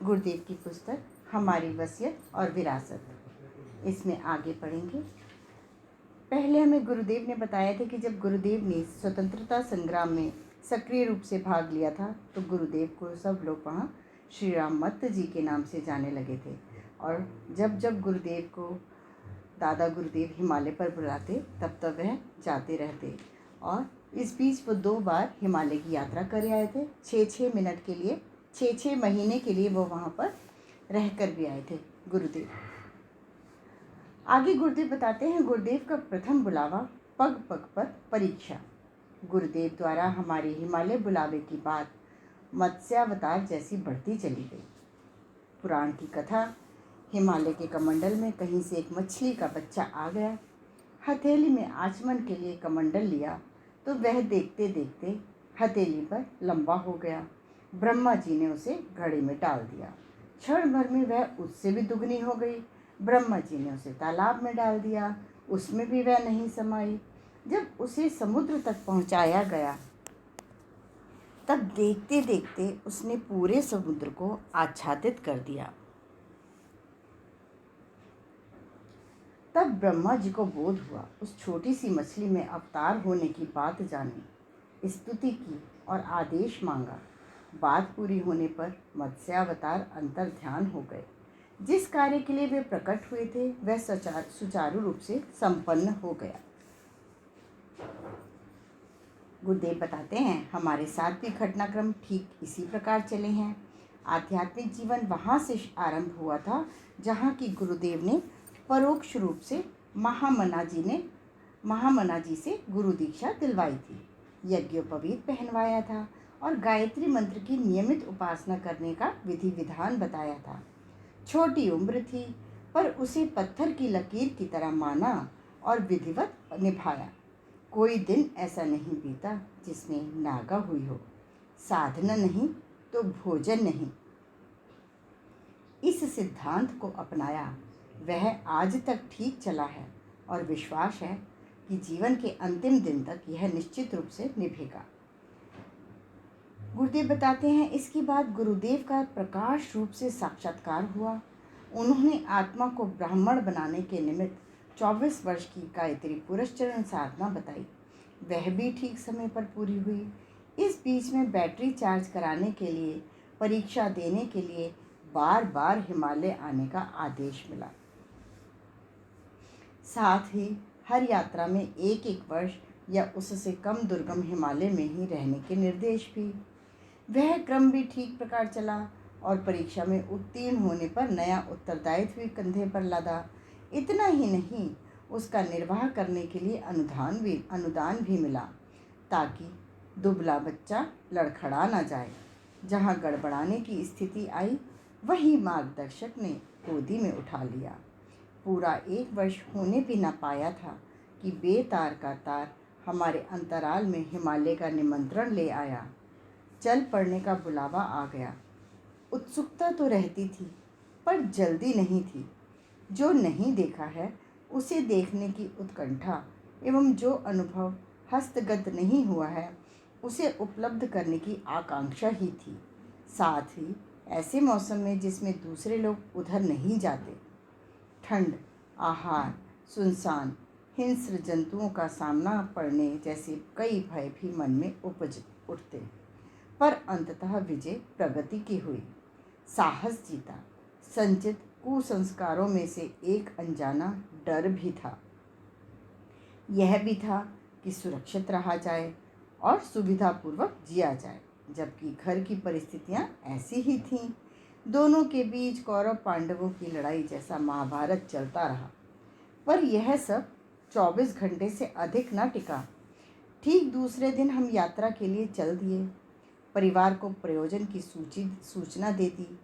गुरुदेव की पुस्तक हमारी वसीयत और विरासत। इसमें आगे पढ़ेंगे। पहले हमें गुरुदेव ने बताया था कि जब गुरुदेव ने स्वतंत्रता संग्राम में सक्रिय रूप से भाग लिया था तो गुरुदेव को सब लोग वहाँ श्री राम मत्त जी के नाम से जाने लगे थे। और जब जब गुरुदेव को दादा गुरुदेव हिमालय पर बुलाते तब तब वह जाते रहते। और इस बीच वो 2 बार हिमालय की यात्रा कर आए थे। 6-6 मिनट के लिए, 6-6 महीने के लिए वो वहाँ पर रहकर भी आए थे गुरुदेव। आगे गुरुदेव बताते हैं, गुरुदेव का प्रथम बुलावा पग पग पर परीक्षा। गुरुदेव द्वारा हमारे हिमालय बुलावे की बात मत्स्यावतार जैसी बढ़ती चली गई। पुराण की कथा, हिमालय के कमंडल में कहीं से एक मछली का बच्चा आ गया। हथेली में आचमन के लिए कमंडल लिया तो वह देखते देखते हथेली पर लंबा हो गया। ब्रह्मा जी ने उसे घड़े में डाल दिया। क्षण भर में वह उससे भी दुगनी हो गई। ब्रह्मा जी ने उसे तालाब में डाल दिया, उसमें भी वह नहीं समाई। जब उसे समुद्र तक पहुंचाया गया तब देखते देखते उसने पूरे समुद्र को आच्छादित कर दिया। तब ब्रह्मा जी को बोध हुआ। उस छोटी सी मछली में अवतार होने की बात जानी, स्तुति की और आदेश मांगा। बात पूरी होने पर मत्स्यावतार अंतर ध्यान हो गए। जिस कार्य के लिए वे प्रकट हुए थे वह सुचारू रूप से संपन्न हो गया। गुरुदेव बताते हैं, हमारे साथ भी घटनाक्रम ठीक इसी प्रकार चले हैं। आध्यात्मिक जीवन वहाँ से आरंभ हुआ था जहाँ की गुरुदेव ने परोक्ष रूप से महामना जी से गुरु दीक्षा दिलवाई थी, यज्ञोपवीत पहनवाया था और गायत्री मंत्र की नियमित उपासना करने का विधि विधान बताया था। छोटी उम्र थी पर उसे पत्थर की लकीर की तरह माना और विधिवत निभाया। कोई दिन ऐसा नहीं बीता जिसमें नागा हुई हो। साधना नहीं तो भोजन नहीं, इस सिद्धांत को अपनाया। वह आज तक ठीक चला है और विश्वास है कि जीवन के अंतिम दिन तक यह निश्चित रूप से निभेगा। गुरुदेव बताते हैं, इसके बाद गुरुदेव का प्रकाश रूप से साक्षात्कार हुआ। उन्होंने आत्मा को ब्राह्मण बनाने के निमित्त 24 वर्ष की गायत्री पुरस्चरण साधना बताई। वह भी ठीक समय पर पूरी हुई। इस बीच में बैटरी चार्ज कराने के लिए, परीक्षा देने के लिए बार बार हिमालय आने का आदेश मिला। साथ ही हर यात्रा में 1-1 वर्ष या उससे कम दुर्गम हिमालय में ही रहने के निर्देश भी। वह क्रम भी ठीक प्रकार चला और परीक्षा में उत्तीर्ण होने पर नया उत्तरदायित्व भी कंधे पर लादा। इतना ही नहीं, उसका निर्वाह करने के लिए अनुदान भी मिला ताकि दुबला बच्चा लड़खड़ा ना जाए। जहाँ गड़बड़ाने की स्थिति आई वही मार्गदर्शक ने गोदी में उठा लिया। पूरा 1 वर्ष होने भी ना पाया था कि बेतार का तार हमारे अंतराल में हिमालय का निमंत्रण ले आया। चल पड़ने का बुलावा आ गया। उत्सुकता तो रहती थी पर जल्दी नहीं थी। जो नहीं देखा है उसे देखने की उत्कंठा एवं जो अनुभव हस्तगत नहीं हुआ है उसे उपलब्ध करने की आकांक्षा ही थी। साथ ही ऐसे मौसम में जिसमें दूसरे लोग उधर नहीं जाते। ठंड, आहार, सुनसान, हिंस्र जंतुओं का सामना पड़ने जैसे कई भय भी मन में उपज उठते, पर अंततः विजय प्रगति की हुई। साहस जीता। संचित कुसंस्कारों में से एक अनजाना डर भी था। यह भी था कि सुरक्षित रहा जाए और सुविधापूर्वक जिया जाए, जबकि घर की परिस्थितियां ऐसी ही थीं। दोनों के बीच कौरव पांडवों की लड़ाई जैसा महाभारत चलता रहा, पर यह सब 24 घंटे से अधिक न टिका। ठीक दूसरे दिन हम यात्रा के लिए चल दिए। परिवार को प्रयोजन की सूचना दे दी।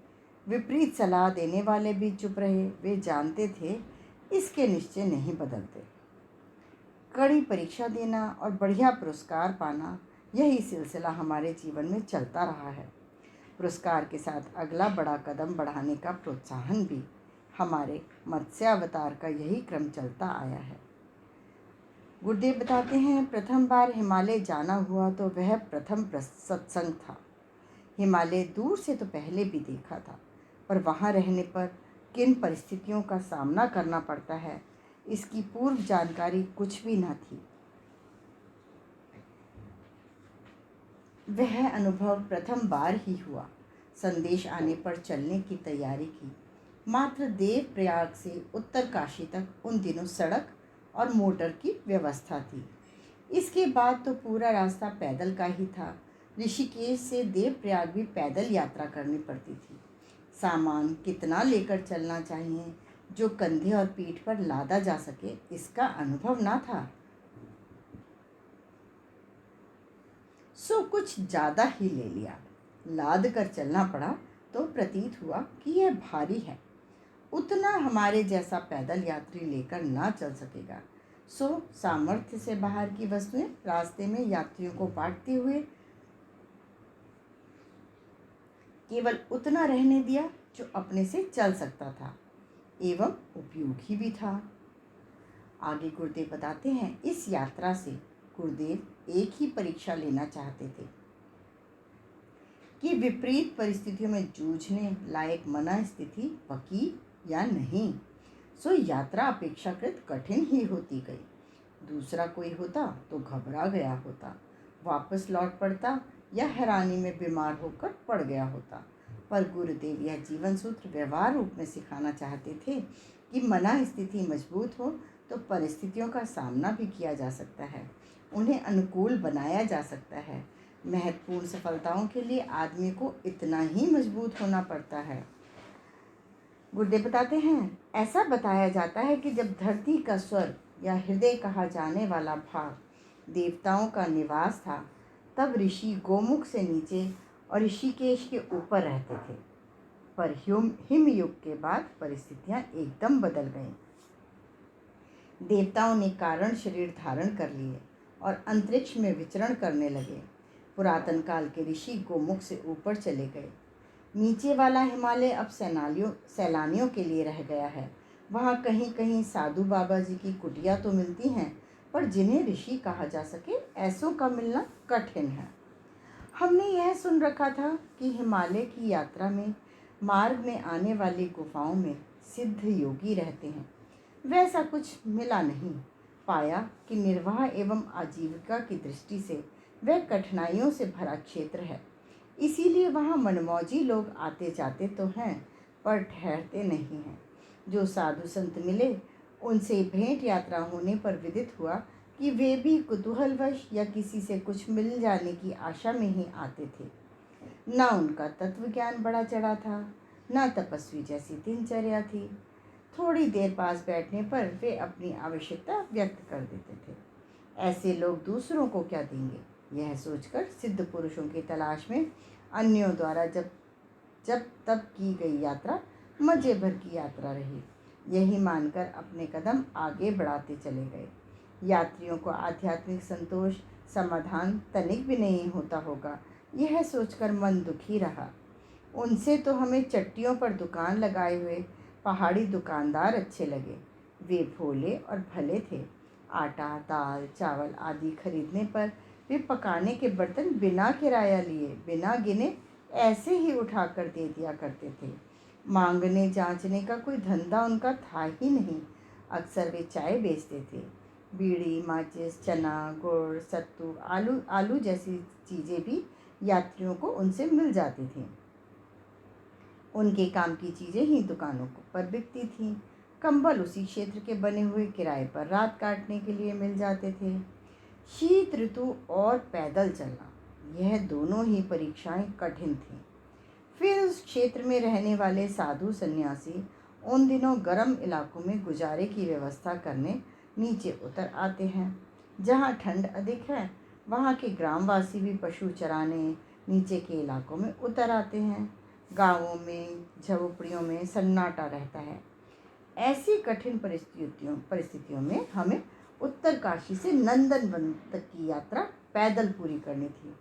विपरीत सलाह देने वाले भी चुप रहे। वे जानते थे इसके निश्चय नहीं बदलते। कड़ी परीक्षा देना और बढ़िया पुरस्कार पाना, यही सिलसिला हमारे जीवन में चलता रहा है। पुरस्कार के साथ अगला बड़ा कदम बढ़ाने का प्रोत्साहन भी। हमारे मत्स्यावतार का यही क्रम चलता आया है। गुरुदेव बताते हैं, प्रथम बार हिमालय जाना हुआ तो वह प्रथम सत्संग था। हिमालय दूर से तो पहले भी देखा था, पर वहाँ रहने पर किन परिस्थितियों का सामना करना पड़ता है, इसकी पूर्व जानकारी कुछ भी न थी। वह अनुभव प्रथम बार ही हुआ। संदेश आने पर चलने की तैयारी की। मात्र देवप्रयाग से उत्तरकाशी तक उन दिनों सड़क और मोटर की व्यवस्था थी। इसके बाद तो पूरा रास्ता पैदल का ही था। ऋषिकेश से देवप्रयाग भी पैदल यात्रा करनी पड़ती थी। सामान कितना लेकर चलना चाहिए जो कंधे और पीठ पर लादा जा सके, इसका अनुभव ना था। सो कुछ ज़्यादा ही ले लिया। लाद कर चलना पड़ा तो प्रतीत हुआ कि यह भारी है, उतना हमारे जैसा पैदल यात्री लेकर ना चल सकेगा। सो सामर्थ्य से बाहर की वस्तुएं रास्ते में यात्रियों को बांटते हुए केवल उतना रहने दिया जो अपने से चल सकता था एवं उपयोगी भी था। आगे गुरुदेव बताते हैं, इस यात्रा से गुरुदेव एक ही परीक्षा लेना चाहते थे कि विपरीत परिस्थितियों में जूझने लायक मन स्थिति पकी या नहीं। सो यात्रा अपेक्षाकृत कठिन ही होती गई। दूसरा कोई होता तो घबरा गया होता, वापस लौट पड़ता या हैरानी में बीमार होकर पड़ गया होता। पर गुरुदेव यह जीवन सूत्र व्यवहार रूप में सिखाना चाहते थे कि मना स्थिति मजबूत हो तो परिस्थितियों का सामना भी किया जा सकता है, उन्हें अनुकूल बनाया जा सकता है। महत्वपूर्ण सफलताओं के लिए आदमी को इतना ही मजबूत होना पड़ता है। गुरुदेव बताते हैं, ऐसा बताया जाता है कि जब धरती का स्वर्ग या हृदय कहा जाने वाला भाग देवताओं का निवास था, तब ऋषि गोमुख से नीचे और ऋषिकेश के ऊपर रहते थे। पर हिम युग के बाद परिस्थितियां एकदम बदल गईं। देवताओं ने कारण शरीर धारण कर लिए और अंतरिक्ष में विचरण करने लगे। पुरातन काल के ऋषि गोमुख से ऊपर चले गए। नीचे वाला हिमालय अब सैलानियों के लिए रह गया है। वहाँ कहीं कहीं साधु बाबा जी की कुटिया तो मिलती हैं, पर जिन्हें ऋषि कहा जा सके ऐसों का मिलना कठिन है। हमने यह सुन रखा था कि हिमालय की यात्रा में मार्ग में आने वाली गुफाओं में सिद्ध योगी रहते हैं। वैसा कुछ मिला नहीं। पाया कि निर्वाह एवं आजीविका की दृष्टि से वह कठिनाइयों से भरा क्षेत्र है। इसीलिए वहाँ मनमौजी लोग आते जाते तो हैं, पर ठहरते नहीं हैं। जो साधु संत मिले उनसे भेंट यात्रा होने पर विदित हुआ कि वे भी कुतूहलवश या किसी से कुछ मिल जाने की आशा में ही आते थे। न उनका तत्व ज्ञान बड़ा चढ़ा था, न तपस्वी जैसी दिनचर्या थी। थोड़ी देर पास बैठने पर वे अपनी आवश्यकता व्यक्त कर देते थे। ऐसे लोग दूसरों को क्या देंगे, यह सोचकर सिद्ध पुरुषों की तलाश में अन्यों द्वारा जब तब की गई यात्रा मजे भर की यात्रा रही। यही मानकर अपने कदम आगे बढ़ाते चले गए। यात्रियों को आध्यात्मिक संतोष समाधान तनिक भी नहीं होता होगा, यह सोचकर मन दुखी रहा। उनसे तो हमें चट्टियों पर दुकान लगाए हुए पहाड़ी दुकानदार अच्छे लगे। वे भोले और भले थे। आटा, दाल, चावल आदि खरीदने पर वे पकाने के बर्तन बिना किराया लिए, बिना गिने ऐसे ही उठाकर दे दिया करते थे। मांगने जांचने का कोई धंधा उनका था ही नहीं। अक्सर वे चाय बेचते थे। बीड़ी, माचिस, चना, गुड़, सत्तू, आलू जैसी चीज़ें भी यात्रियों को उनसे मिल जाती थीं। उनके काम की चीज़ें ही दुकानों पर बिकती थीं। कंबल उसी क्षेत्र के बने हुए किराए पर रात काटने के लिए मिल जाते थे। शीत ऋतु और पैदल चलना, यह दोनों ही परीक्षाएं कठिन थीं। फिर उस क्षेत्र में रहने वाले साधु सन्यासी उन दिनों गर्म इलाकों में गुजारे की व्यवस्था करने नीचे उतर आते हैं। जहाँ ठंड अधिक है, वहाँ के ग्रामवासी भी पशु चराने नीचे के इलाकों में उतर आते हैं। गांवों में, झोपड़ियों में सन्नाटा रहता है। ऐसी कठिन परिस्थितियों में हमें उत्तरकाशी से नंदनवन तक की यात्रा पैदल पूरी करनी थी।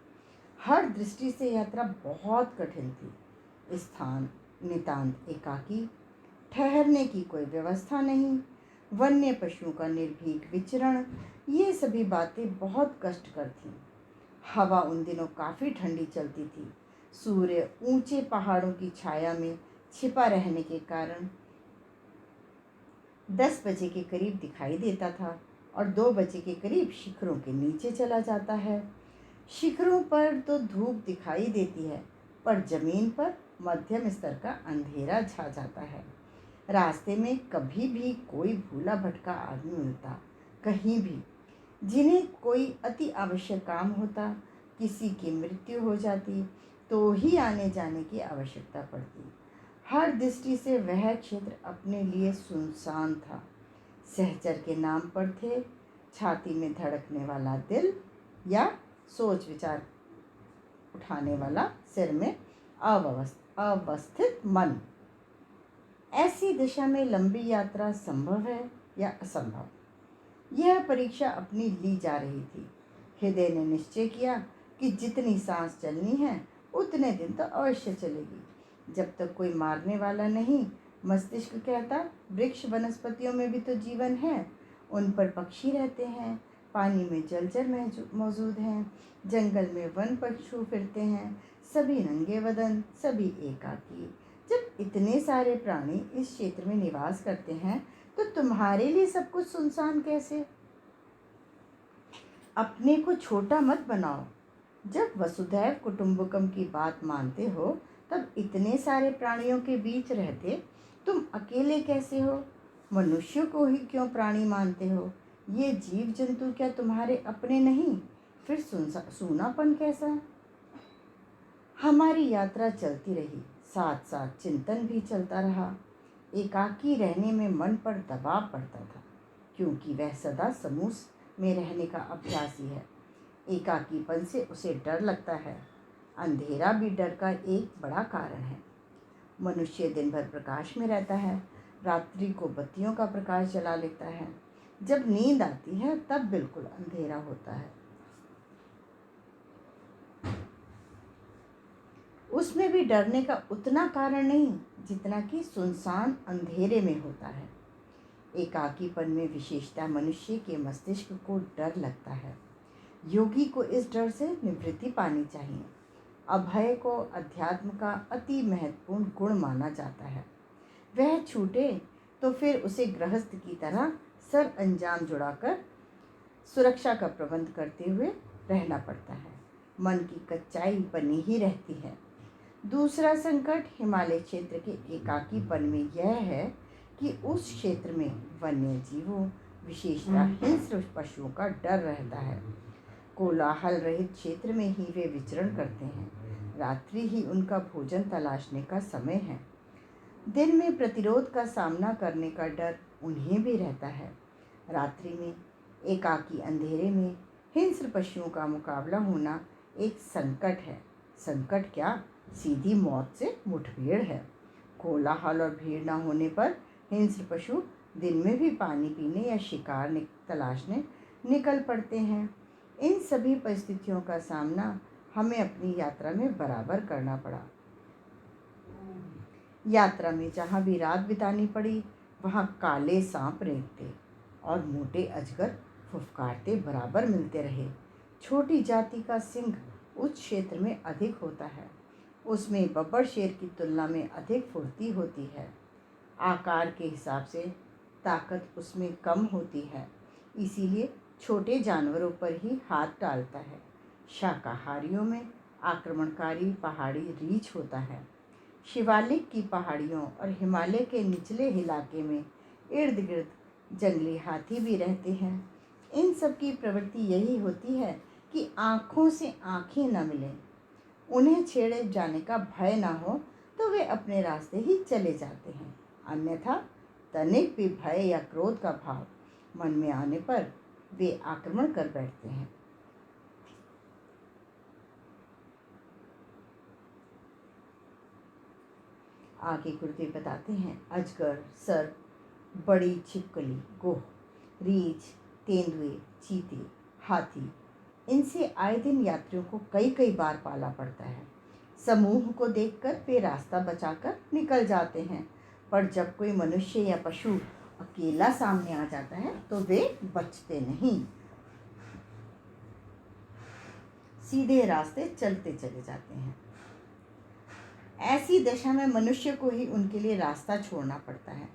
हर दृष्टि से यात्रा बहुत कठिन थी। स्थान नितांत एकाकी, ठहरने की कोई व्यवस्था नहीं, वन्य पशुओं का निर्भीक विचरण, ये सभी बातें बहुत कष्टकर थीं। हवा उन दिनों काफ़ी ठंडी चलती थी। सूर्य ऊंचे पहाड़ों की छाया में छिपा रहने के कारण 10 बजे के करीब दिखाई देता था और 2 बजे के करीब शिखरों के नीचे चला जाता है। शिखरों पर तो धूप दिखाई देती है, पर जमीन पर मध्यम स्तर का अंधेरा छा जाता है। रास्ते में कभी भी कोई भूला भटका आदमी मिलता, कहीं भी, जिन्हें कोई अति आवश्यक काम होता, किसी की मृत्यु हो जाती, तो ही आने जाने की आवश्यकता पड़ती। हर दृष्टि से वह क्षेत्र अपने लिए सुनसान था। सहचर के नाम पर थे छाती में धड़कने वाला दिल या सोच विचार उठाने वाला सिर में अवस्थित मन। ऐसी दिशा में लंबी यात्रा संभव है या असंभव, यह परीक्षा अपनी ली जा रही थी। हृदय ने निश्चय किया कि जितनी सांस चलनी है उतने दिन तो अवश्य चलेगी। जब तक कोई मारने वाला नहीं, मस्तिष्क कहता वृक्ष वनस्पतियों में भी तो जीवन है, उन पर पक्षी रहते हैं, पानी में जलचर मौजूद हैं, जंगल में वन पशु फिरते हैं, सभी नंगे बदन, सभी एकाकी। जब इतने सारे प्राणी इस क्षेत्र में निवास करते हैं तो तुम्हारे लिए सब कुछ सुनसान कैसे? अपने को छोटा मत बनाओ। जब वसुधैव कुटुंबकम की बात मानते हो तब इतने सारे प्राणियों के बीच रहते तुम अकेले कैसे हो? मनुष्य को ही क्यों प्राणी मानते हो? ये जीव जंतु क्या तुम्हारे अपने नहीं? फिर सूनापन कैसा? हमारी यात्रा चलती रही, साथ साथ चिंतन भी चलता रहा। एकाकी रहने में मन पर दबाव पड़ता था, क्योंकि वह सदा समूह में रहने का अभ्यासी है। एकाकीपन से उसे डर लगता है। अंधेरा भी डर का एक बड़ा कारण है। मनुष्य दिन भर प्रकाश में रहता है, रात्रि को बत्तियों का प्रकाश जला लेता है। जब नींद आती है तब बिल्कुल अंधेरा होता है। उसमें भी डरने का उतना कारण नहीं जितना कि सुनसान अंधेरे में होता है। एकाकीपन में विशेषता मनुष्य के मस्तिष्क को डर लगता है। योगी को इस डर से निवृत्ति पानी चाहिए। अभय को अध्यात्म का अति महत्वपूर्ण गुण माना जाता है। वह छूटे तो फिर उसे गृहस्थ की तरह सर अंजाम जुड़ाकर सुरक्षा का प्रबंध करते हुए रहना पड़ता है। मन की कच्चाई बनी ही रहती है। दूसरा संकट हिमालय क्षेत्र के एकाकीपन में यह है कि उस क्षेत्र में वन्य जीवों, विशेषतः हिंस्र पशुओं का डर रहता है। कोलाहल रहित क्षेत्र में ही वे विचरण करते हैं। रात्रि ही उनका भोजन तलाशने का समय है। दिन में प्रतिरोध का सामना करने का डर उन्हें भी रहता है। रात्रि में एकाकी अंधेरे में हिंस्र पशुओं का मुकाबला होना एक संकट है। संकट क्या, सीधी मौत से मुठभेड़ है। कोलाहल और भीड़ न होने पर हिंस्र पशु दिन में भी पानी पीने या शिकार तलाशने निकल पड़ते हैं। इन सभी परिस्थितियों का सामना हमें अपनी यात्रा में बराबर करना पड़ा। यात्रा में जहाँ भी रात बितानी पड़ी वहाँ काले सांप रेंगते और मोटे अजगर फुफकारते बराबर मिलते रहे। छोटी जाति का सिंह उस क्षेत्र में अधिक होता है। उसमें बब्बर शेर की तुलना में अधिक फुर्ती होती है। आकार के हिसाब से ताकत उसमें कम होती है, इसीलिए छोटे जानवरों पर ही हाथ डालता है। शाकाहारियों में आक्रमणकारी पहाड़ी रीछ होता है। शिवालिक की पहाड़ियों और हिमालय के निचले इलाके में इर्द गिर्द जंगली हाथी भी रहते हैं। इन सब की प्रवृत्ति यही होती है कि आँखों से आँखें न मिलें। उन्हें छेड़े जाने का भय ना हो तो वे अपने रास्ते ही चले जाते हैं। अन्यथा तनिक भी भय या क्रोध का भाव मन में आने पर वे आक्रमण कर बैठते हैं। आगे गुरुदेव बताते हैं, अजगर, सर्प, बड़ी छिपकली, गोह, रीछ, तेंदुए, चीते, हाथी, इनसे आए दिन यात्रियों को कई कई बार पाला पड़ता है। समूह को देखकर वे रास्ता बचाकर निकल जाते हैं, पर जब कोई मनुष्य या पशु अकेला सामने आ जाता है तो वे बचते नहीं, सीधे रास्ते चलते चले जाते हैं। ऐसी दशा में मनुष्य को ही उनके लिए रास्ता छोड़ना पड़ता है,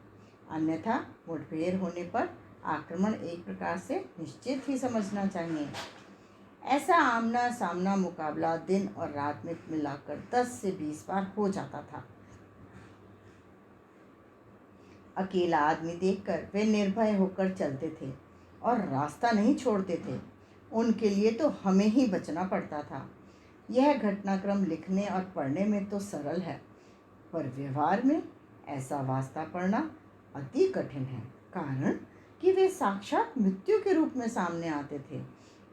अन्यथा मुठभेड़ होने पर आक्रमण एक प्रकार से निश्चित ही समझना चाहिए। ऐसा आमना सामना मुकाबला दिन और रात में मिलाकर 10 से 20 बार हो जाता था। अकेला आदमी देखकर वे निर्भय होकर चलते थे और रास्ता नहीं छोड़ते थे। उनके लिए तो हमें ही बचना पड़ता था। यह घटनाक्रम लिखने और पढ़ने में तो सरल है, पर व्यवहार में ऐसा वास्ता पढ़ना अति कठिन है, कारण कि वे साक्षात मृत्यु के रूप में सामने आते थे।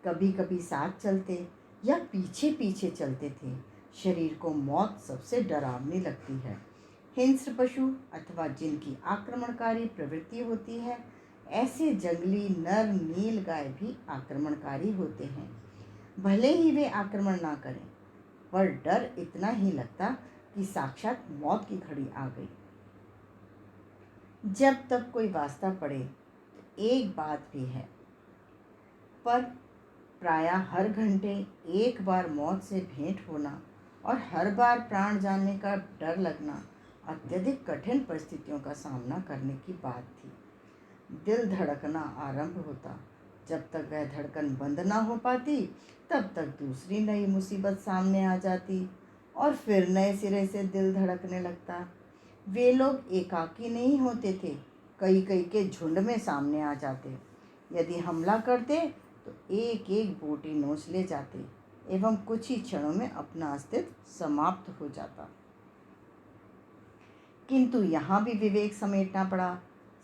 कभी कभी साथ चलते या पीछे पीछे चलते थे। शरीर को मौत सबसे डरावनी लगती है। हिंस्र पशु अथवा जिनकी आक्रमणकारी प्रवृत्ति होती है, ऐसे जंगली नर नील गाय भी आक्रमणकारी होते हैं। भले ही वे आक्रमण ना करें, पर डर इतना ही लगता कि साक्षात मौत की घड़ी आ गई। जब तक कोई वास्ता पड़े तो एक बात भी है, पर प्रायः हर घंटे एक बार मौत से भेंट होना और हर बार प्राण जाने का डर लगना अत्यधिक कठिन परिस्थितियों का सामना करने की बात थी। दिल धड़कना आरंभ होता। जब तक वह धड़कन बंद ना हो पाती, तब तक दूसरी नई मुसीबत सामने आ जाती और फिर नए सिरे से दिल धड़कने लगता। वे लोग एकाकी नहीं होते थे, कई कई के झुंड में सामने आ जाते। यदि हमला करते तो एक एक बोटी नोच ले जाते एवं कुछ ही क्षणों में अपना अस्तित्व समाप्त हो जाता। किंतु यहाँ भी विवेक समेटना पड़ा,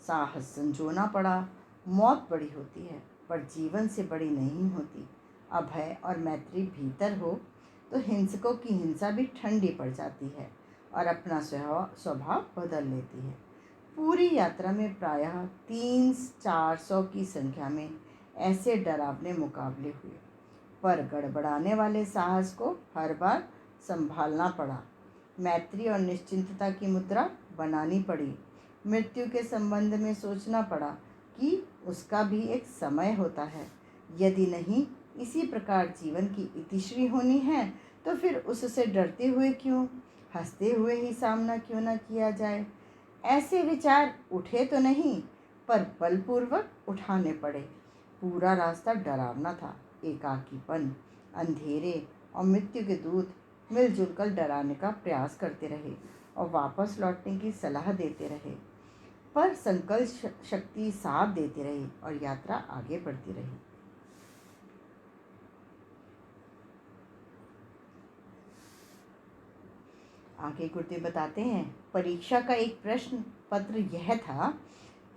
साहस संजोना पड़ा। मौत बड़ी होती है, पर जीवन से बड़ी नहीं होती। अभय और मैत्री भीतर हो तो हिंसकों की हिंसा भी ठंडी पड़ जाती है और अपना स्वभाव बदल लेती है। पूरी यात्रा में प्रायः 300-400 की संख्या में ऐसे डरावने मुकाबले हुए, पर गड़बड़ाने वाले साहस को हर बार संभालना पड़ा। मैत्री और निश्चिंतता की मुद्रा बनानी पड़ी। मृत्यु के संबंध में सोचना पड़ा कि उसका भी एक समय होता है। यदि नहीं इसी प्रकार जीवन की इतिश्री होनी है, तो फिर उससे डरते हुए क्यों, हंसते हुए ही सामना क्यों न किया जाए। ऐसे विचार उठे तो नहीं, पर बलपूर्वक उठाने पड़े। पूरा रास्ता डरावना था। एकाकीपन, अंधेरे और मृत्यु के दूत मिलजुल कर डराने का प्रयास करते रहे और वापस लौटने की सलाह देते रहे, पर संकल्प शक्ति साथ देती रही और यात्रा आगे बढ़ती रही। आगे गुरुदेव बताते हैं, परीक्षा का एक प्रश्न पत्र यह था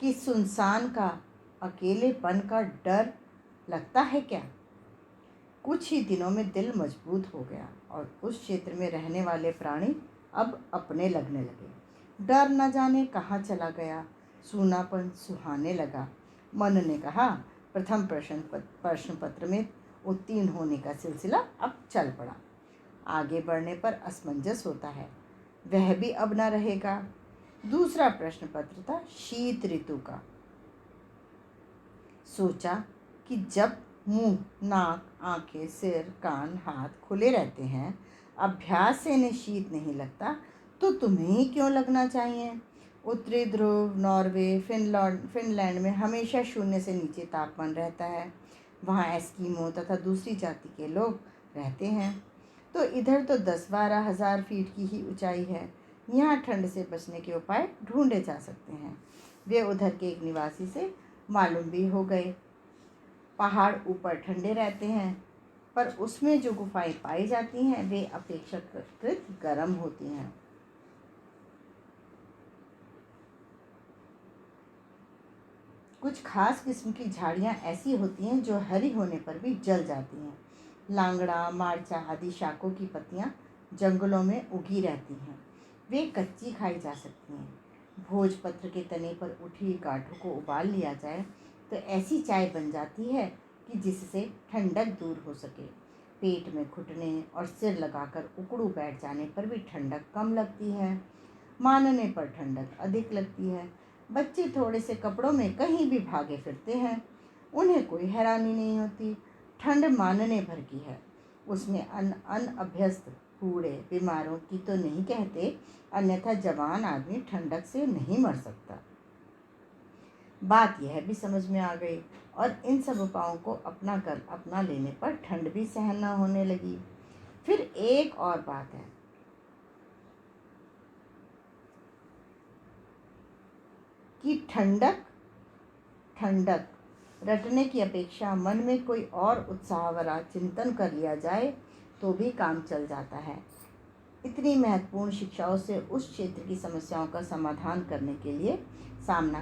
कि सुनसान का अकेलेपन का डर लगता है क्या। कुछ ही दिनों में दिल मजबूत हो गया और उस क्षेत्र में रहने वाले प्राणी अब अपने लगने लगे। डर न जाने कहाँ चला गया, सूनापन सुहाने लगा। मन ने कहा, प्रथम प्रश्न पत्र में उत्तीर्ण होने का सिलसिला अब चल पड़ा। आगे बढ़ने पर असमंजस होता है, वह भी अब न रहेगा। दूसरा प्रश्न पत्र था शीत ऋतु का। सोचा कि जब मुंह, नाक, आंखें, सिर, कान, हाथ खुले रहते हैं, अभ्यास से इन्हें शीत नहीं लगता, तो तुम्हें ही क्यों लगना चाहिए। उत्तरी ध्रुव, नॉर्वे, फिनलैंड में हमेशा 0 से नीचे तापमान रहता है। वहाँ एस्कीमो तथा दूसरी जाति के लोग रहते हैं। तो इधर तो 10-12 हज़ार फीट की ही ऊंचाई है। यहाँ ठंड से बचने के उपाय ढूंढे जा सकते हैं। वे उधर के एक निवासी से मालूम भी हो गए। पहाड़ ऊपर ठंडे रहते हैं, पर उसमें जो गुफाएं पाई जाती हैं वे अपेक्षाकृत गर्म होती हैं। कुछ खास किस्म की झाड़ियाँ ऐसी होती हैं जो हरी होने पर भी जल जाती हैं। लांगड़ा, मार्चा आदि शाकों की पत्तियाँ जंगलों में उगी रहती हैं। वे कच्ची खाई जा सकती हैं। भोजपत्र के तने पर उठी गांठों को उबाल लिया जाए तो ऐसी चाय बन जाती है कि जिससे ठंडक दूर हो सके। पेट में घुटने और सिर लगाकर उकड़ू बैठ जाने पर भी ठंडक कम लगती है, मानने पर ठंडक अधिक लगती है। बच्चे थोड़े से कपड़ों में कहीं भी भागे फिरते हैं, उन्हें कोई हैरानी नहीं होती। ठंड मानने भर की है, उसमें अनअभ्यस्त बूढ़े बीमारों की तो नहीं कहते, अन्यथा जवान आदमी ठंडक से नहीं मर सकता। बात यह भी समझ में आ गई और इन सब उपायों को अपना लेने पर ठंड भी सहन न होने लगी। फिर एक और बात है कि ठंडक रटने की अपेक्षा मन में कोई और उत्साह भरा चिंतन कर लिया जाए तो भी काम चल जाता है। इतनी महत्वपूर्ण शिक्षाओं से उस क्षेत्र की समस्याओं का सामना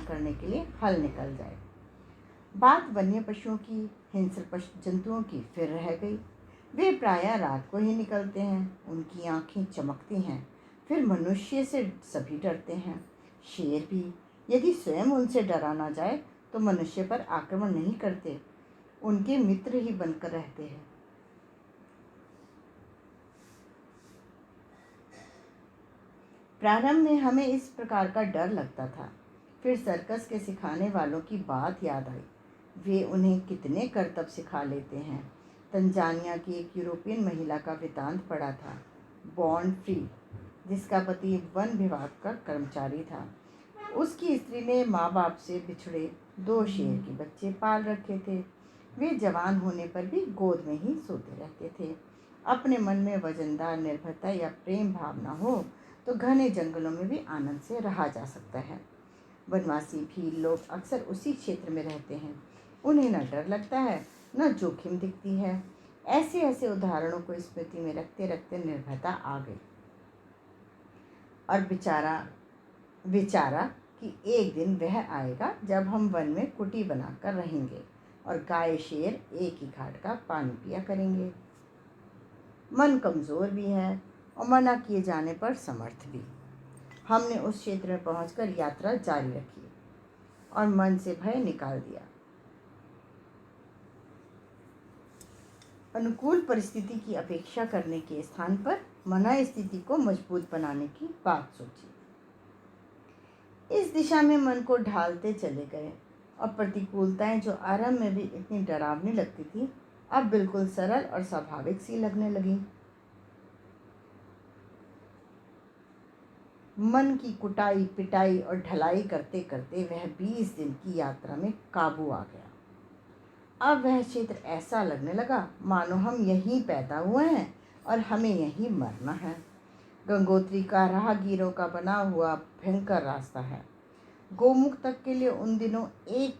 करने के लिए हल निकल जाए। बात वन्य पशुओं की, हिंस्र जंतुओं की फिर रह गई। वे प्रायः रात को ही निकलते हैं, उनकी आंखें चमकती हैं, फिर मनुष्य से सभी डरते हैं। शेर भी यदि स्वयं उनसे डरा ना जाए तो मनुष्य पर आक्रमण नहीं करते, उनके मित्र ही बनकर रहते हैं। प्रारंभ में हमें इस प्रकार का डर लगता था, फिर सर्कस के सिखाने वालों की बात याद आई। वे उन्हें कितने करतब सिखा लेते हैं। तंजानिया की एक यूरोपियन महिला का वृतांत पड़ा था, बॉर्न फ्री, जिसका पति वन विभाग का कर्मचारी था। उसकी स्त्री ने माँ बाप से बिछड़े 2 शेर के बच्चे पाल रखे थे। वे जवान होने पर भी गोद में ही सोते रहते थे। अपने मन में वजनदार निर्भरता या प्रेम भावना हो तो घने जंगलों में भी आनंद से रहा जा सकता है। वनवासी भी लोग अक्सर उसी क्षेत्र में रहते हैं। उन्हें न डर लगता है न जोखिम दिखती है। ऐसे उदाहरणों को स्मृति में रखते रखते निर्भरता आ गई और विचारा कि एक दिन वह आएगा जब हम वन में कुटी बनाकर रहेंगे और गाय शेर एक ही घाट का पानी पिया करेंगे। मन कमज़ोर भी है और मना किए जाने पर समर्थ भी। हमने उस क्षेत्र में पहुंचकर यात्रा जारी रखी और मन से भय निकाल दिया। अनुकूल परिस्थिति की अपेक्षा करने के स्थान पर मना स्थिति को मजबूत बनाने की बात सोची। इस दिशा में मन को ढालते चले गए और प्रतिकूलताएं जो आरंभ में भी इतनी डरावनी लगती थी, अब बिल्कुल सरल और स्वाभाविक सी लगने लगी। मन की कुटाई पिटाई और ढलाई करते करते वह 20 दिन की यात्रा में काबू आ गया। अब वह क्षेत्र ऐसा लगने लगा मानो हम यहीं पैदा हुए हैं और हमें यहीं मरना है। गंगोत्री का राहगीरों का बना हुआ भयंकर रास्ता है। गोमुख तक के लिए उन दिनों एक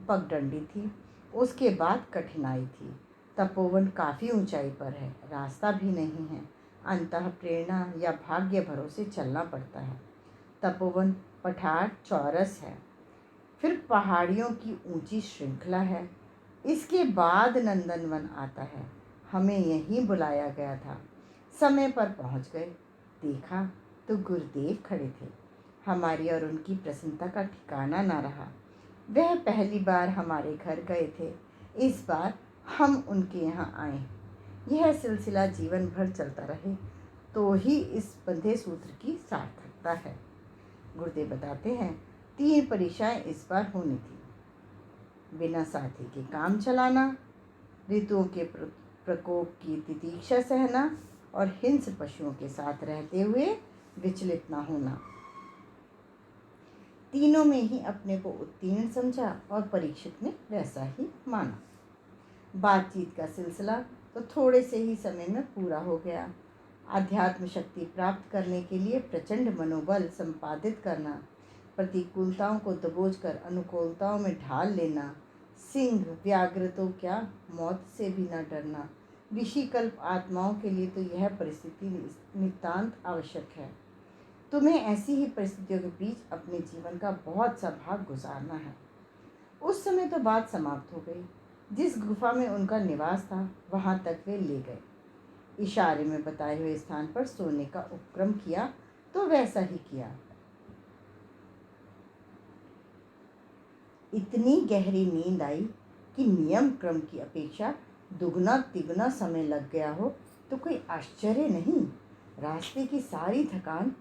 पगडंडी थी, उसके बाद कठिनाई थी। तपोवन काफ़ी ऊंचाई पर है, रास्ता भी नहीं है, अंतः प्रेरणा या भाग्य भरोसे चलना पड़ता है। तपोवन पठार चौरस है, फिर पहाड़ियों की ऊंची श्रृंखला है, इसके बाद नंदनवन आता है। हमें यहीं बुलाया गया था। समय पर पहुंच गए, देखा तो गुरुदेव खड़े थे। हमारी और उनकी प्रसन्नता का ठिकाना ना रहा। वह पहली बार हमारे घर गए थे, इस बार हम उनके यहाँ आए। यह सिलसिला जीवन भर चलता रहे तो ही इस बंधे सूत्र की सार्थकता है। गुरुदेव बताते हैं, 3 परीक्षाएं इस बार होनी थी। बिना साथी के काम चलाना, ऋतुओं के प्रकोप की तितीक्षा सहना और हिंस्र पशुओं के साथ रहते हुए विचलित न होना। तीनों में ही अपने को उत्तीर्ण समझा और परीक्षित ने वैसा ही माना। बातचीत का सिलसिला तो थोड़े से ही समय में पूरा हो गया। आध्यात्म शक्ति प्राप्त करने के लिए प्रचंड मनोबल संपादित करना, प्रतिकूलताओं को दबोचकर अनुकूलताओं में ढाल लेना, सिंह व्याघ्र तो क्या, मौत से भी न डरना, ऋषिकल्प आत्माओं के लिए तो यह परिस्थिति नितांत आवश्यक है। तुम्हें ऐसी ही परिस्थितियों के बीच अपने जीवन का बहुत सा भाग गुजारना है। उस समय तो बात समाप्त हो गई। जिस गुफा में उनका निवास था वहां तक वे ले गए। इशारे में बताए हुए स्थान पर सोने का उपक्रम किया तो वैसा ही किया। इतनी गहरी नींद आई कि नियम क्रम की अपेक्षा दुगना तिगुना समय लग गया हो तो कोई आश्चर्य नहीं। रास्ते की सारी थकान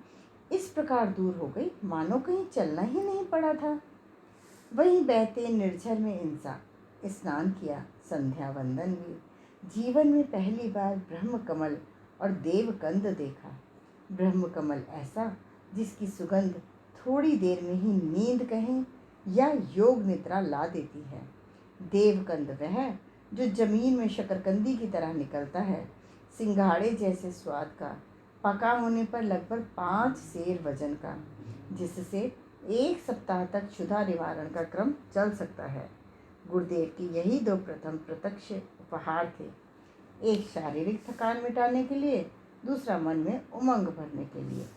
इस प्रकार दूर हो गई मानो कहीं चलना ही नहीं पड़ा था। वहीं बहते निर्झर में इंसान स्नान किया, संध्या वंदन हुई। जीवन में पहली बार ब्रह्म कमल और देवकंद देखा। ब्रह्म कमल ऐसा जिसकी सुगंध थोड़ी देर में ही नींद कहें या योग निद्रा ला देती है। देवकंद वह जो जमीन में शकरकंदी की तरह निकलता है, सिंघाड़े जैसे स्वाद का, पका होने पर लगभग 5 सेर वजन का, जिससे 1 सप्ताह तक क्षुधा निवारण का क्रम चल सकता है। गुरुदेव की यही 2 प्रथम प्रत्यक्ष उपहार थे, एक शारीरिक थकान मिटाने के लिए, दूसरा मन में उमंग भरने के लिए।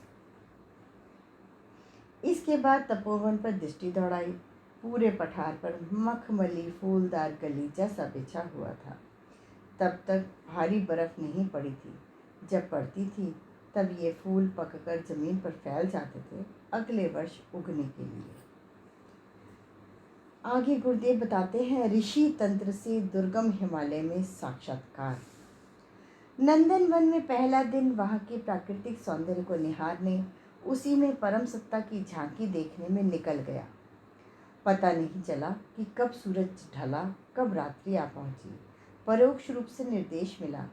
इसके बाद तपोवन पर दृष्टि दौड़ाई। पूरे पठार पर मखमली फूलदार गलीचा सा बिछा हुआ था। तब तक भारी बर्फ नहीं पड़ी थी। जब पड़ती थी तब ये फूल पककर जमीन पर फैल जाते थे, अगले वर्ष उगने के लिए। आगे गुरुदेव बताते हैं, ऋषि तंत्र से दुर्गम हिमालय में साक्षात्कार। नंदनवन में पहला दिन वहाँ के प्राकृतिक सौंदर्य को निहारने, उसी में परम सत्ता की झांकी देखने में निकल गया। पता नहीं चला कि कब सूरज ढला, कब रात्रि आ पहुंची। परोक्ष रूप से निर्देश मिला,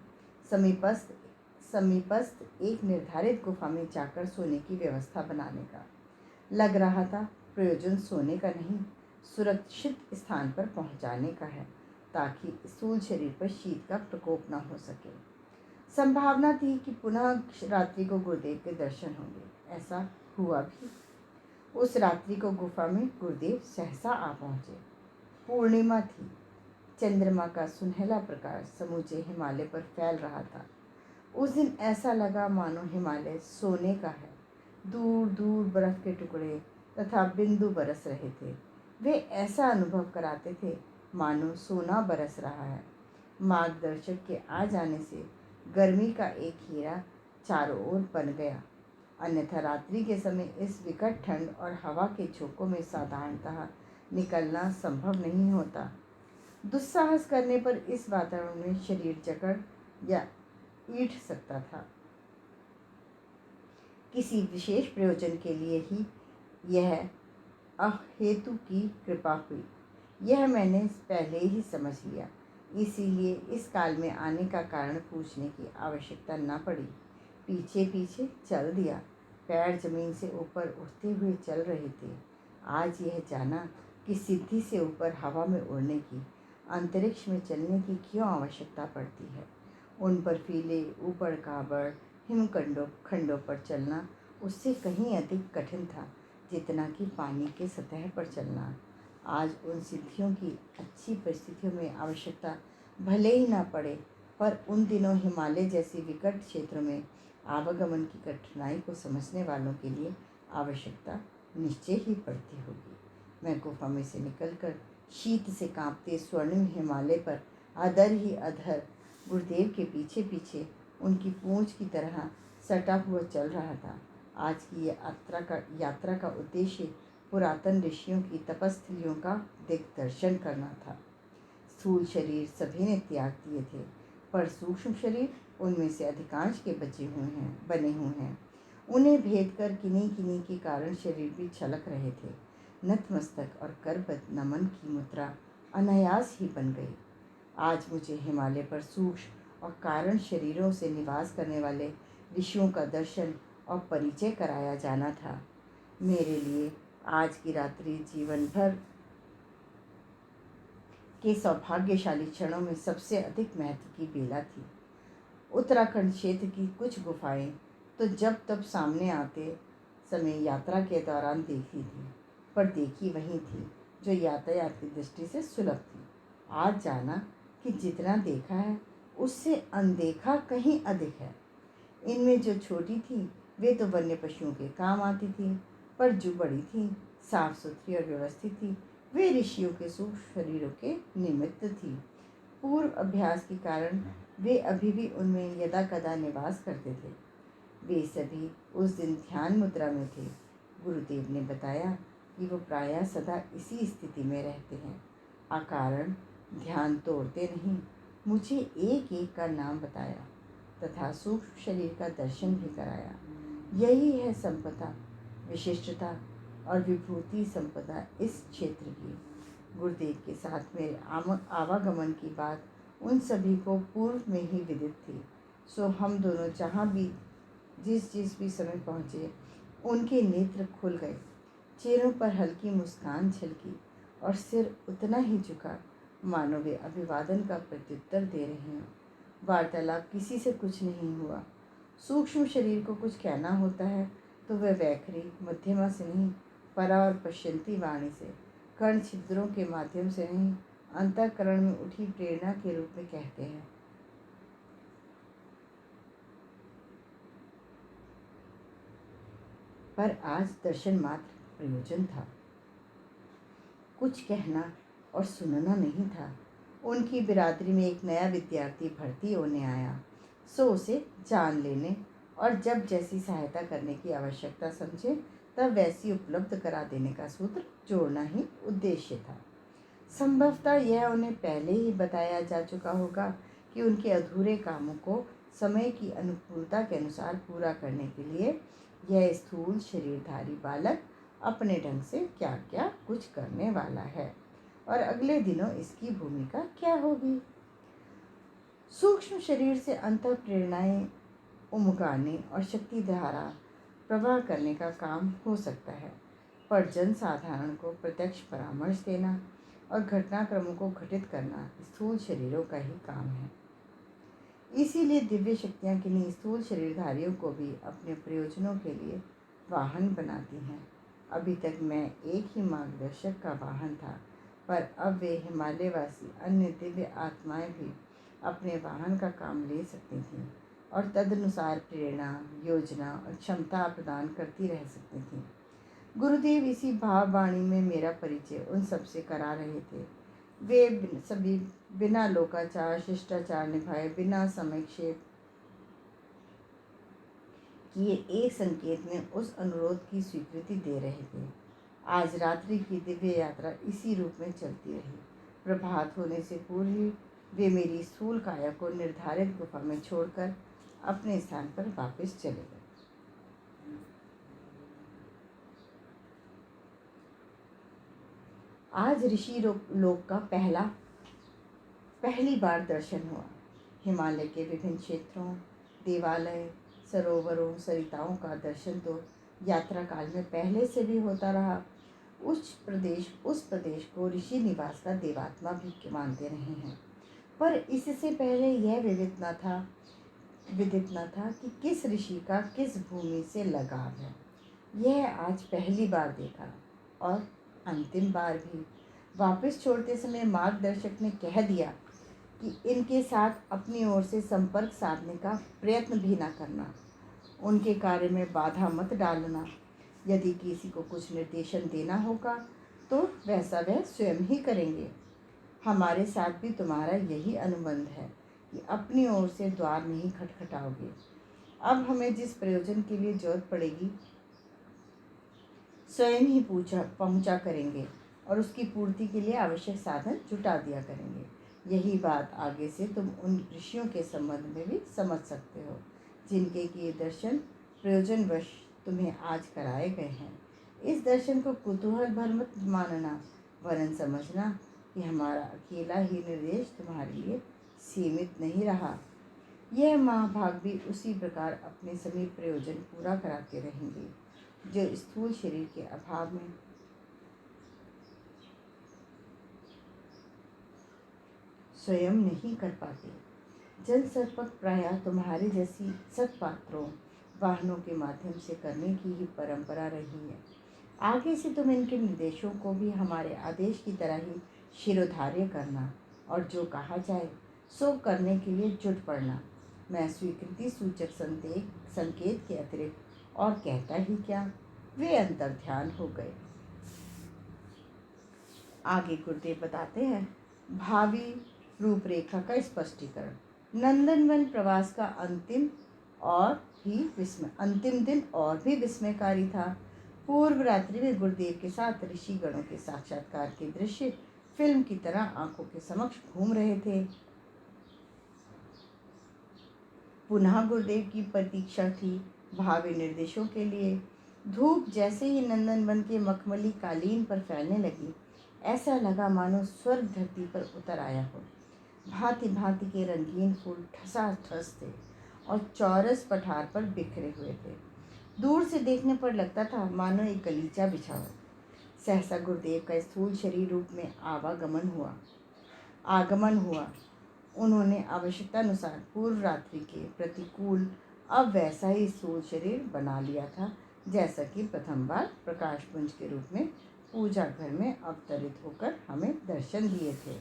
समीपस्थ एक निर्धारित गुफा में जाकर सोने की व्यवस्था बनाने का। लग रहा था प्रयोजन सोने का नहीं, सुरक्षित स्थान पर पहुंचाने का है, ताकि स्थूल शरीर पर शीत का प्रकोप न हो सके। संभावना थी कि पुनः रात्रि को गुरुदेव के दर्शन होंगे। ऐसा हुआ भी। उस रात्रि को गुफा में गुरुदेव सहसा आ पहुँचे। पूर्णिमा थी। चंद्रमा का सुनहला प्रकाश समूचे हिमालय पर फैल रहा था। उस दिन ऐसा लगा मानो हिमालय सोने का है। दूर दूर बर्फ के टुकड़े तथा बिंदु बरस रहे थे। वे ऐसा अनुभव कराते थे मानो सोना बरस रहा है। मार्गदर्शक के आ जाने से गर्मी का एक हीरा चारों ओर बन गया। अन्यथा रात्रि के समय इस विकट ठंड और हवा के झोंकों में साधारणतः निकलना संभव नहीं होता। दुस्साहस करने पर इस वातावरण में शरीर जकड़ या ईंट सकता था। किसी विशेष प्रयोजन के लिए ही यह अहेतु की कृपा हुई, यह मैंने पहले ही समझ लिया। इसीलिए इस काल में आने का कारण पूछने की आवश्यकता न पड़ी। पीछे पीछे चल दिया। पैर जमीन से ऊपर उठते हुए चल रहे थे। आज यह जाना कि सिद्धि से ऊपर हवा में उड़ने की, अंतरिक्ष में चलने की क्यों आवश्यकता पड़ती है। उन बर्फीले ऊबड़ खाबड़ खंडों पर चलना उससे कहीं अधिक कठिन था जितना कि पानी के सतह पर चलना। आज उन सिद्धियों की अच्छी परिस्थितियों में आवश्यकता भले ही ना पड़े, पर उन दिनों हिमालय जैसे विकट क्षेत्रों में आवागमन की कठिनाई को समझने वालों के लिए आवश्यकता निश्चय ही पड़ती होगी। मैं गुफा में से निकलकर शीत से कांपते स्वर्णिम हिमालय पर अधर ही अधर गुरुदेव के पीछे पीछे उनकी पूंछ की तरह सटा हुआ चल रहा था। आज की यात्रा का उद्देश्य पुरातन ऋषियों की तपस्थलियों का दिग्दर्शन करना था। स्थूल शरीर सभी ने त्याग दिए थे, पर सूक्ष्म शरीर उनमें से अधिकांश के बने हुए हैं। उन्हें भेद कर किन्हीं किन्हीं के कारण शरीर भी छलक रहे थे। नतमस्तक और करबद्ध नमन की मुद्रा अनायास ही बन गई। आज मुझे हिमालय पर सूक्ष्म और कारण शरीरों से निवास करने वाले ऋषियों का दर्शन और परिचय कराया जाना था। मेरे लिए आज की रात्रि जीवन भर के सौभाग्यशाली क्षणों में सबसे अधिक महत्व की बेला थी। उत्तराखंड क्षेत्र की कुछ गुफाएं तो जब तब सामने आते समय यात्रा के दौरान देखी थी, पर देखी वही थी जो यातायात की दृष्टि से सुलभ थी। आज जाना कि जितना देखा है उससे अनदेखा कहीं अधिक है। इनमें जो छोटी थी वे तो वन्य पशुओं के काम आती थी, पर जो बड़ी थी, साफ सुथरी और व्यवस्थित थी, वे ऋषियों के सूक्ष्म शरीरों के निमित्त थी। पूर्व अभ्यास के कारण वे अभी भी उनमें यदा कदा निवास करते थे। वे सभी उस दिन ध्यान मुद्रा में थे। गुरुदेव ने बताया कि वो प्रायः सदा इसी स्थिति में रहते हैं, अकारण ध्यान तोड़ते नहीं। मुझे एक एक का नाम बताया तथा सूक्ष्म शरीर का दर्शन भी कराया। यही है संपदा, विशिष्टता और विभूति संपदा इस क्षेत्र की। गुरुदेव के साथ मेरे आवागमन की बात उन सभी को पूर्व में ही विदित थी। सो हम दोनों जहाँ भी जिस भी समय पहुँचे, उनके नेत्र खुल गए, चेहरों पर हल्की मुस्कान झलकी और सिर उतना ही झुका मानो वे अभिवादन का प्रत्युत्तर दे रहे हों। वार्तालाप किसी से कुछ नहीं हुआ। सूक्ष्म शरीर को कुछ कहना होता है तो वह वैखरी मध्यमा से नहीं, परा और पश्यंती वाणी से, कर्ण छिद्रों के माध्यम से नहीं, अंतःकरण में उठी प्रेरणा के रूप में कहते हैं। पर आज दर्शन मात्र प्रयोजन था, कुछ कहना और सुनना नहीं था। उनकी बिरादरी में एक नया विद्यार्थी भर्ती होने आया, सो उसे जान लेने और जब जैसी सहायता करने की आवश्यकता समझे तब वैसी उपलब्ध करा देने का सूत्र जोड़ना ही उद्देश्य था। संभवतः यह उन्हें पहले ही बताया जा चुका होगा कि उनके अधूरे कामों को समय की अनुकूलता के अनुसार पूरा करने के लिए यह स्थूल शरीरधारी बालक अपने ढंग से क्या क्या कुछ करने वाला है और अगले दिनों इसकी भूमिका क्या होगी। सूक्ष्म शरीर से अंतः प्रेरणाएं उमगाने और शक्ति धारा प्रवाह करने का काम हो सकता है, पर जन साधारण को प्रत्यक्ष परामर्श देना और घटनाक्रमों को घटित करना स्थूल शरीरों का ही काम है। इसीलिए दिव्य शक्तियाँ किन्हीं स्थूल शरीरधारियों को भी अपने प्रयोजनों के लिए वाहन बनाती हैं। अभी तक मैं एक ही मार्गदर्शक का वाहन था, पर अब वे हिमालयवासी अन्य दिव्य आत्माएं भी अपने वाहन का काम ले सकती थीं और तदनुसार प्रेरणा, योजना और क्षमता प्रदान करती रह सकती थीं। गुरुदेव इसी भाववाणी में मेरा परिचय उन सबसे करा रहे थे। वे सभी बिना लोकाचार शिष्टाचार निभाए, बिना समयक्षेप किए एक संकेत में उस अनुरोध की स्वीकृति दे रहे थे। आज रात्रि की दिव्य यात्रा इसी रूप में चलती रही। प्रभात होने से पूर्व ही वे मेरी स्थूल काया को निर्धारित गुफा में छोड़कर अपने स्थान पर वापस चले गए। आज ऋषि लोक का पहली बार दर्शन हुआ। हिमालय के विभिन्न क्षेत्रों, देवालय, सरोवरों, सरिताओं का दर्शन तो यात्रा काल में पहले से भी होता रहा। उस प्रदेश को ऋषि निवास का देवात्मा भी मानते रहे हैं, पर इससे पहले यह विदित न था कि किस ऋषि का किस भूमि से लगाव है। यह आज पहली बार देखा और अंतिम बार भी। वापस छोड़ते समय मार्गदर्शक ने कह दिया कि इनके साथ अपनी ओर से संपर्क साधने का प्रयत्न भी न करना, उनके कार्य में बाधा मत डालना। यदि किसी को कुछ निर्देशन देना होगा तो वैसा वह स्वयं ही करेंगे। हमारे साथ भी तुम्हारा यही अनुबंध है कि अपनी ओर से द्वार नहीं खटखटाओगे। अब हमें जिस प्रयोजन के लिए जरूरत पड़ेगी स्वयं ही पहुंचा करेंगे और उसकी पूर्ति के लिए आवश्यक साधन जुटा दिया करेंगे। यही बात आगे से तुम उन ऋषियों के संबंध में भी समझ सकते हो जिनके किए दर्शन प्रयोजनवश तुम्हें आज कराए गए हैं। इस दर्शन को कुतूहल भर मत मानना, वरन समझना कि हमारा अकेला ही निर्देश तुम्हारे लिए सीमित नहीं रहा। यह महाभाग भी उसी प्रकार अपने सभी प्रयोजन पूरा कराते रहेंगे जो स्थूल शरीर के अभाव में स्वयं नहीं कर पाते। जन सर्पक प्रायः तुम्हारे जैसी सत्पात्रों वाहनों के माध्यम से करने की ही परंपरा रही है। आगे से तुम इनके निर्देशों को भी हमारे आदेश की तरह ही शिरोधार्य करना और जो कहा जाए सो करने के लिए जुट पड़ना। मैं स्वीकृति सूचक संकेत के अतिरिक्त और कहता ही क्या, वे अंतर्ध्यान हो गए। आगे गुरुदेव बताते हैं भावी रूपरेखा का स्पष्टीकरण। नंदनवन प्रवास का अंतिम दिन और भी विस्मयकारी था। पूर्व रात्रि में गुरुदेव के साथ ऋषि गणों के साक्षात्कार के दृश्य फिल्म की तरह आंखों के समक्ष घूम रहे थे। पुनः गुरुदेव की प्रतीक्षा थी भावी निर्देशों के लिए। धूप जैसे ही नंदनवन के मखमली कालीन पर फैलने लगी, ऐसा लगा मानो स्वर्ग धरती पर उतर आया हो। भांति भांति के रंगीन फूल ठसाठस थे और चौरस पठार पर बिखरे हुए थे। दूर से देखने पर लगता था मानो एक गलीचा बिछा हो। सहसा गुरुदेव का स्थूल शरीर रूप में आगमन हुआ। उन्होंने आवश्यकतानुसार पूर्व रात्रि के प्रतिकूल अब वैसा ही स्थूल शरीर बना लिया था, जैसा कि प्रथम बार प्रकाश पुंज के रूप में पूजा घर में अवतरित होकर हमें दर्शन दिए थे।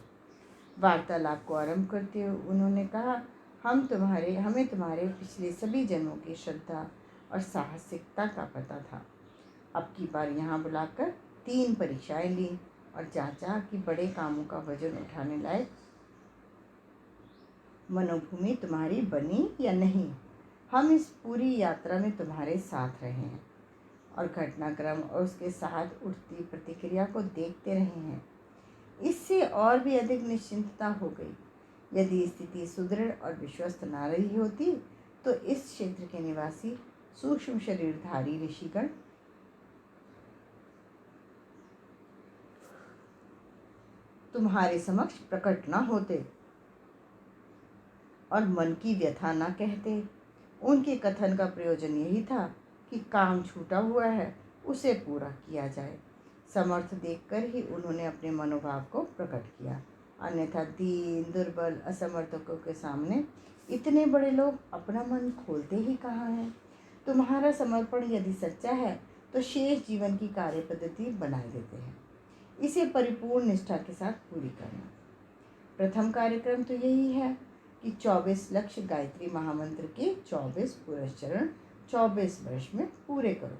वार्तालाप को आरंभ करते हुए उन्होंने कहा, हमें तुम्हारे पिछले सभी जन्मों की श्रद्धा और साहसिकता का पता था। अब की बार यहाँ बुलाकर 3 परीक्षाएं ली और जांचा कि बड़े कामों का वजन उठाने लायक मनोभूमि तुम्हारी बनी या नहीं। हम इस पूरी यात्रा में तुम्हारे साथ रहे हैं और घटनाक्रम और उसके साथ उठती प्रतिक्रिया को देखते रहे हैं। इससे और भी अधिक निश्चिंतता हो गई। यदि स्थिति सुदृढ़ और विश्वस्त न रही होती तो इस क्षेत्र के निवासी सूक्ष्म शरीरधारी ऋषिगण तुम्हारे समक्ष प्रकट न होते और मन की व्यथा न कहते। उनके कथन का प्रयोजन यही था कि काम छूटा हुआ है उसे पूरा किया जाए। समर्थ देखकर ही उन्होंने अपने मनोभाव को प्रकट किया, अन्यथा दीन दुर्बल असमर्थकों के सामने इतने बड़े लोग अपना मन खोलते ही कहाँ हैं। तुम्हारा समर्पण यदि सच्चा है तो शेष जीवन की कार्य पद्धति बनाए देते हैं। इसे परिपूर्ण निष्ठा के साथ पूरी करना। प्रथम कार्यक्रम तो यही है कि 24 लक्ष गायत्री महामंत्र के 24 पुरस्चरण 24 वर्ष में पूरे करो।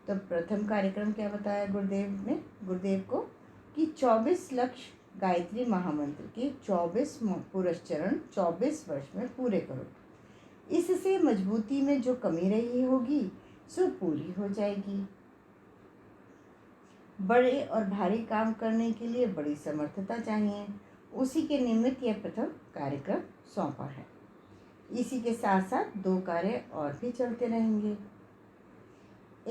तो प्रथम कार्यक्रम क्या बताया गुरुदेव को कि 24 लक्ष गायत्री महामंत्र के 24 पुरस्चरण 24 वर्ष में पूरे करो। इससे मजबूती में जो कमी रही होगी सो पूरी हो जाएगी। बड़े और भारी काम करने के लिए बड़ी समर्थता चाहिए। उसी के निमित्त यह प्रथम कार्यक्रम सौंपा है। इसी के साथ साथ 2 कार्य और भी चलते रहेंगे।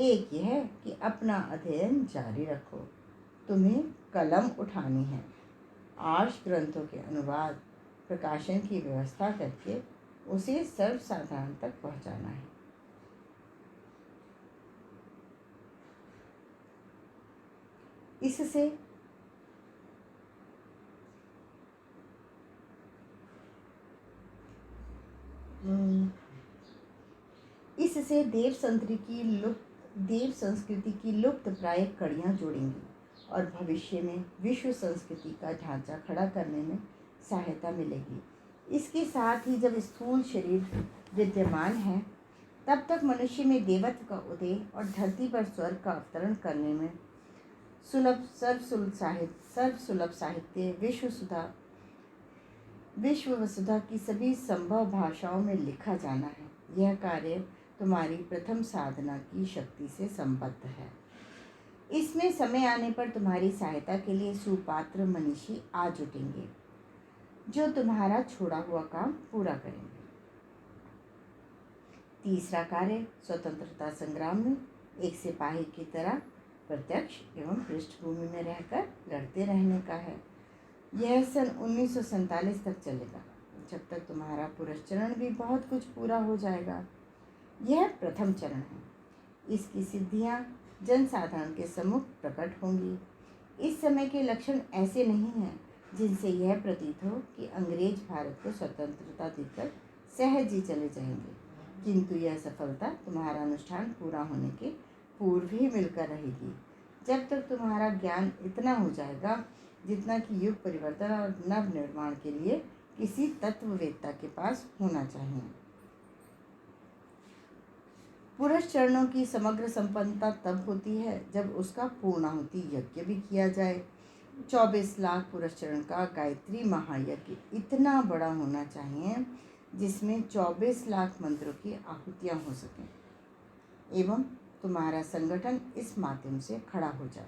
एक यह कि अपना अध्ययन जारी रखो। तुम्हें कलम उठानी है। आर्ष ग्रंथों के अनुवाद प्रकाशन की व्यवस्था करके उसे सर्वसाधारण तक पहुंचाना है। इससे देव संस्कृति की लुप्त प्राय कड़ियाँ जोड़ेंगी और भविष्य में विश्व संस्कृति का ढांचा खड़ा करने में सहायता मिलेगी। इसके साथ ही जब स्थूल शरीर विद्यमान है तब तक मनुष्य में देवत्व का उदय और धरती पर स्वर्ग का अवतरण करने में सर्वसुलभ साहित्य विश्व वसुधा की सभी संभव भाषाओं में लिखा जाना है। यह कार्य तुम्हारी प्रथम साधना की शक्ति से संबद्ध है। इसमें समय आने पर तुम्हारी सहायता के लिए सुपात्र मनीषी आ जुटेंगे जो तुम्हारा छोड़ा हुआ काम पूरा करेंगे। तीसरा कार्य स्वतंत्रता संग्राम में एक सिपाही की तरह प्रत्यक्ष एवं पृष्ठभूमि में रहकर लड़ते रहने का है। यह सन 1947 तक चलेगा, जब तक तुम्हारा पुरस्चरण भी बहुत कुछ पूरा हो जाएगा। यह प्रथम चरण है। इसकी सिद्धियां जनसाधारण के सम्मुख प्रकट होंगी। इस समय के लक्षण ऐसे नहीं हैं जिनसे यह प्रतीत हो कि अंग्रेज भारत को स्वतंत्रता देकर सहज ही चले जाएंगे, किंतु यह सफलता तुम्हारा अनुष्ठान पूरा होने के पूर्व ही मिलकर रहेगी। जब तक तुम्हारा ज्ञान इतना हो जाएगा जितना कि युग परिवर्तन और नव निर्माण के लिए किसी तत्ववेत्ता के पास होना चाहिए। पुरस्चरणों की समग्र संपन्नता तब होती है जब उसका पूर्णाहुति यज्ञ भी किया जाए। 24 लाख पुरस्चरण का गायत्री महायज्ञ इतना बड़ा होना चाहिए जिसमें 24 लाख मंत्रों की आहुतियाँ हो सकें एवं तुम्हारा संगठन इस माध्यम से खड़ा हो जाए।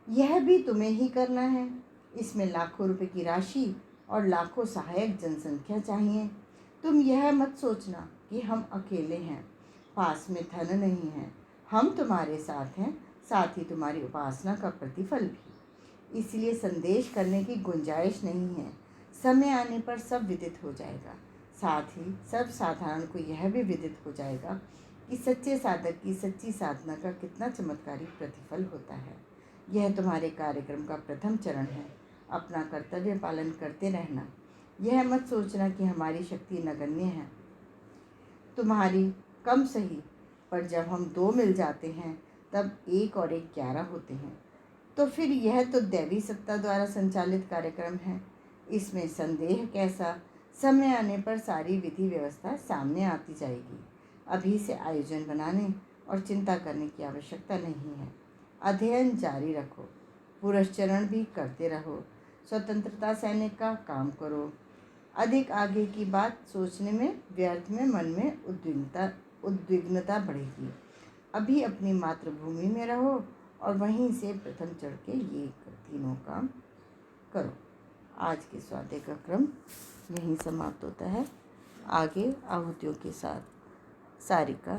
यह भी तुम्हें ही करना है। इसमें लाखों रुपए की राशि और लाखों सहायक जनसंख्या चाहिए। तुम यह मत सोचना कि हम अकेले हैं, पास में धन नहीं है। हम तुम्हारे साथ हैं, साथ ही तुम्हारी उपासना का प्रतिफल भी। इसलिए संदेश करने की गुंजाइश नहीं है। समय आने पर सब विदित हो जाएगा। साथ ही सब साधारण को यह भी विदित हो जाएगा कि सच्चे साधक की सच्ची साधना का कितना चमत्कारी प्रतिफल होता है। यह तुम्हारे कार्यक्रम का प्रथम चरण है। अपना कर्तव्य पालन करते रहना। यह मत सोचना कि हमारी शक्ति नगण्य है। तुम्हारी कम सही, पर जब हम 2 मिल जाते हैं तब 1 और 1 11 होते हैं। तो फिर यह तो दैवी सत्ता द्वारा संचालित कार्यक्रम है। इसमें संदेह कैसा। समय आने पर सारी विधि व्यवस्था सामने आती जाएगी। अभी से आयोजन बनाने और चिंता करने की आवश्यकता नहीं है। अध्ययन जारी रखो, पुरस्चरण भी करते रहो, स्वतंत्रता सैनिक का काम करो। अधिक आगे की बात सोचने में व्यर्थ में मन में उद्विग्नता बढ़ेगी। अभी अपनी मातृभूमि में रहो और वहीं से प्रथम चढ़ के ये तीनों काम करो। आज के स्वाध्याय का क्रम यहीं समाप्त होता है। आगे आहुतियों के साथ सारिका